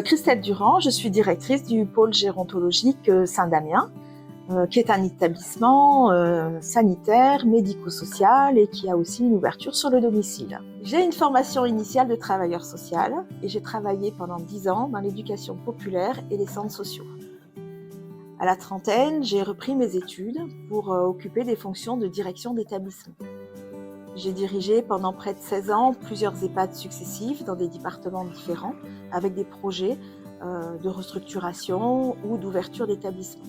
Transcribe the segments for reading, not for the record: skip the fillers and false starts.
Christelle Durand, je suis directrice du pôle gérontologique Saint-Damien, qui est un établissement sanitaire, médico-social et qui a aussi une ouverture sur le domicile. J'ai une formation initiale de travailleur social et j'ai travaillé pendant 10 ans dans l'éducation populaire et les centres sociaux. À la trentaine, j'ai repris mes études pour occuper des fonctions de direction d'établissement. J'ai dirigé pendant près de 16 ans plusieurs EHPAD successifs dans des départements différents avec des projets de restructuration ou d'ouverture d'établissements.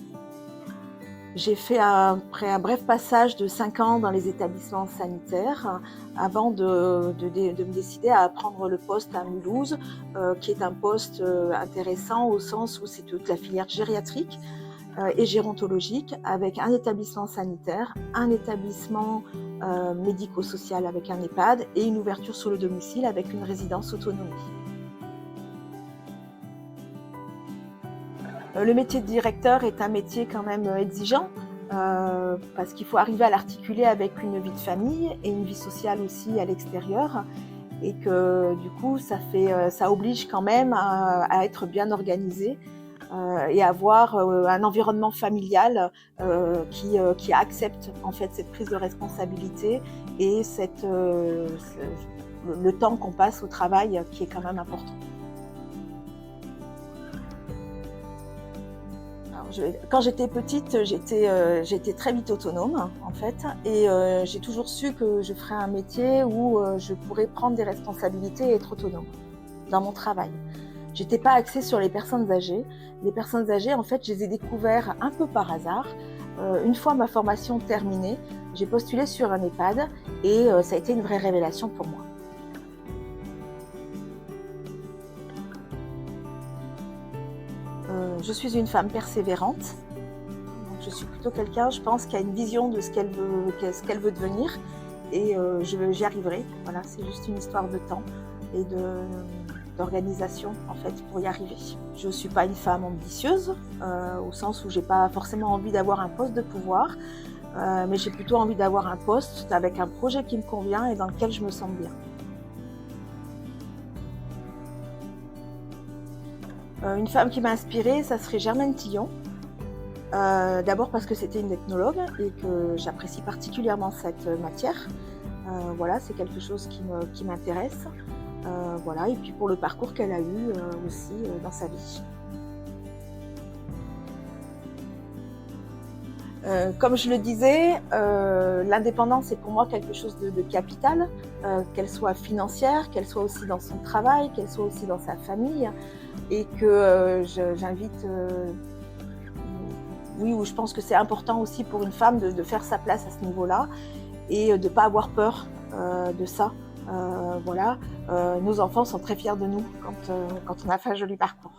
J'ai fait après un bref passage de 5 ans dans les établissements sanitaires avant de me décider à prendre le poste à Mulhouse, qui est un poste intéressant au sens où c'est toute la filière gériatrique et gérontologique avec un établissement sanitaire, un établissement médico-social avec un EHPAD et une ouverture sur le domicile avec une résidence autonomie. Le métier de directeur est un métier quand même exigeant parce qu'il faut arriver à l'articuler avec une vie de famille et une vie sociale aussi à l'extérieur et que du coup ça oblige quand même à être bien organisé et avoir un environnement familial qui accepte en fait cette prise de responsabilité et le temps qu'on passe au travail qui est quand même important. Quand j'étais petite, j'étais très vite autonome en fait et j'ai toujours su que je ferais un métier où je pourrais prendre des responsabilités et être autonome dans mon travail. J'étais pas axée sur les personnes âgées. Les personnes âgées, en fait, je les ai découvertes un peu par hasard. Une fois ma formation terminée, j'ai postulé sur un EHPAD et ça a été une vraie révélation pour moi. Je suis une femme persévérante. Donc, je suis plutôt quelqu'un, je pense, qui a une vision de ce qu'elle veut devenir et j'y arriverai. Voilà, c'est juste une histoire de temps et d'organisation en fait pour y arriver. Je ne suis pas une femme ambitieuse au sens où j'ai pas forcément envie d'avoir un poste de pouvoir, mais j'ai plutôt envie d'avoir un poste avec un projet qui me convient et dans lequel je me sens bien. Une femme qui m'a inspirée, ça serait Germaine Tillon. D'abord parce que c'était une ethnologue et que j'apprécie particulièrement cette matière. Voilà, c'est quelque chose qui m'intéresse. Voilà, et puis pour le parcours qu'elle a eu aussi dans sa vie. Comme je le disais, l'indépendance est pour moi quelque chose de capital, qu'elle soit financière, qu'elle soit aussi dans son travail, qu'elle soit aussi dans sa famille, et que j'invite, oui, où je pense que c'est important aussi pour une femme de faire sa place à ce niveau-là et de ne pas avoir peur de ça. Voilà, nos enfants sont très fiers de nous quand on a fait un joli parcours.